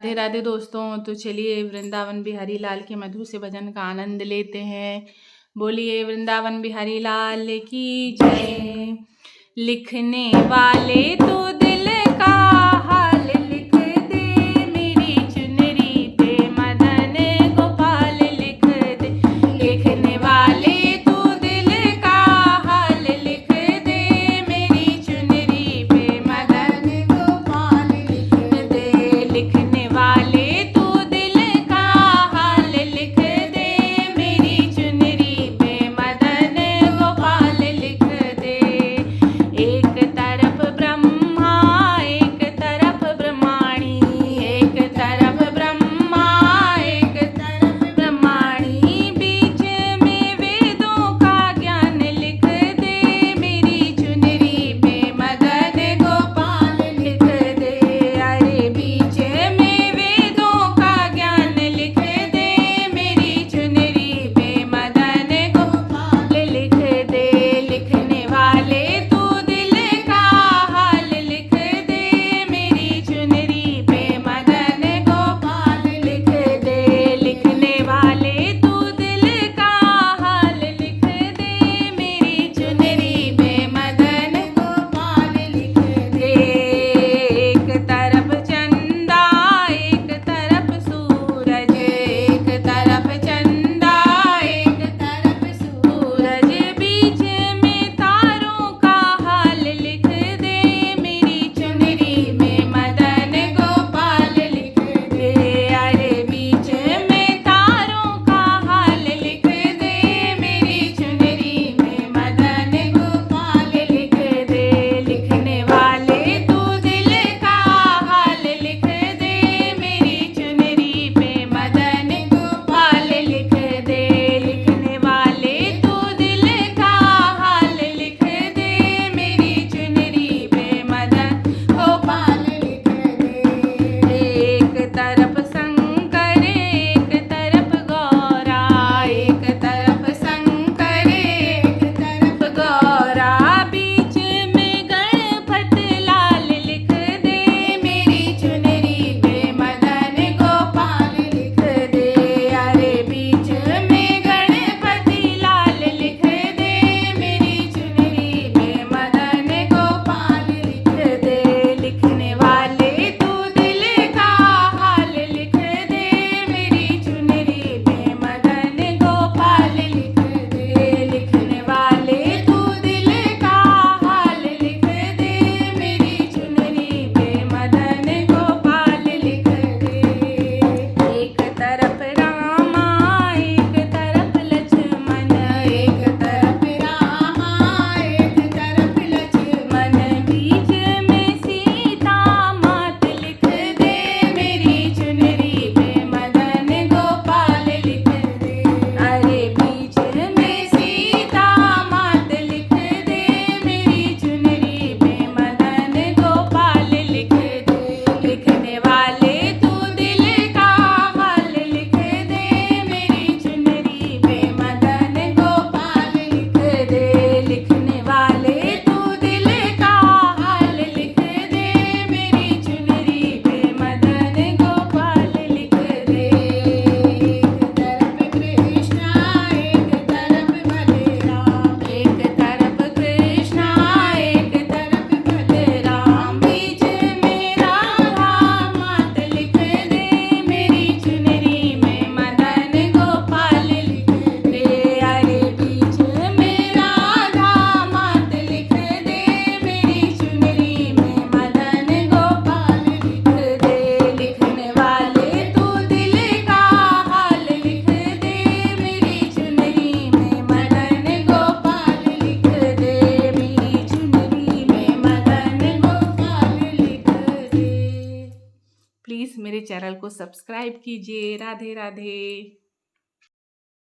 राधे राधे दोस्तों। तो चलिए वृंदावन बिहारी लाल के मधुर से भजन का आनंद लेते हैं। बोलिए वृंदावन बिहारी लाल की जय। लिखने वाले तो दिल का हाल लिख दे, मेरी चुनरी पे मदन गोपाल लिख दे। लिखने वाले तो दिल का हाल लिख दे, मेरी चुनरी पे मदन गोपाल लिख दे। लिखने वाले तो दिल का हाल लिख दे, मेरी चुनरी पे मदन गोपाल लिख दे। एक तरफ ब्रह्मा एक तरफ ब्रह्माणी, एक तरफ ब्रह्मा एक तरफ ब्रह्माणी, बीच में वेदों का ज्ञान लिख दे, मेरी चुनरी पे मदन गोपाल लिख दे। अरे बीच में वेदों का ज्ञान लिख दे, मेरी चुनरी पे मदन गोपाल लिख दे। लिखने वाले तो दिल का हाल लिख दे, मेरी चुनरी पे मदन गोपाल लिख दे। लिखने वाले तो दिल का हाल लिख दे, मेरी चुनरी पे मदन गोपाल लिख दे। एक तरफ चंदा एक तरफ सूरज, एक तरफ चंदा एक तरफ सूरज, बीच में तारों का हाल लिख दे, मेरी चुनरी में मदन गोपाल लिख दे। अरे बीच में तारों का हाल लिख दे, मेरी चुनरी में मदन गोपाल लिख दे। लिखने वाले तो दिल का हाल लिख दे, मेरी चुनरी पे मदन गोपाल लिख दे। लिखने वाले तो दिल का हाल लिख दे, मेरी चुनरी पे मदन गोपाल लिख दे। एक तरफ शंकर एक तरफ गौरा, एक तरफ शंकर एक तरफ गौरा, बीच में गणपत लाल लिख दे, मेरी चुनरी पे मदन गोपाल लिख दे। अरे बीच में गणपति लाल लिख दे, मेरी चुनरी पे मदन गोपाल लिख दे। लिखने वाले तो दिल का हाल लिख दे, मेरी चुनरी पे मदन गोपाल लिख दे। लिखने वाले तो दिल का हाल लिख दे, मेरी चुनरी पे मदन गोपाल लिख दे। एक तरफ रामा एक तरफ लक्ष्मण, एक तरफ रामा एक तरफ लक्ष्मण, बीच में सीता मात लिख दे, मेरी चुनरी पे मदन गोपाल लिख दे। अरे बीच में सीता मात लिख दे, मेरी चुनरी पे मदन गोपाल लिख दे। लिखने वाले तो दिल का हाल लिख दे, मेरी चुनरी पे मदन गोपाल लिख दे। लिखने वाले तो दिल का हाल लिख दे, मेरी चुनरी पे मदन गोपाल लिख दे। एक तरफ कृष्णा एक तरफ बलराम, एक तरफ कृष्णा एक तरफ बलराम, बीच में राधा मात लिख दे, मेरी चुनरी में मदन गोपाल लिख दे। अरे बीच में राधा मात लिख दे, मेरी चुनरी में मदन गोपाल लिख दे। लिखने वाले तो दिल का हाल लिख दे, मेरी चुनरी में मदन गोपाल लिख दे। मेरी चुनरी में मदन गोपाल लिख दे। प्लीज़ मेरे चैनल को सब्सक्राइब कीजिए। राधे राधे।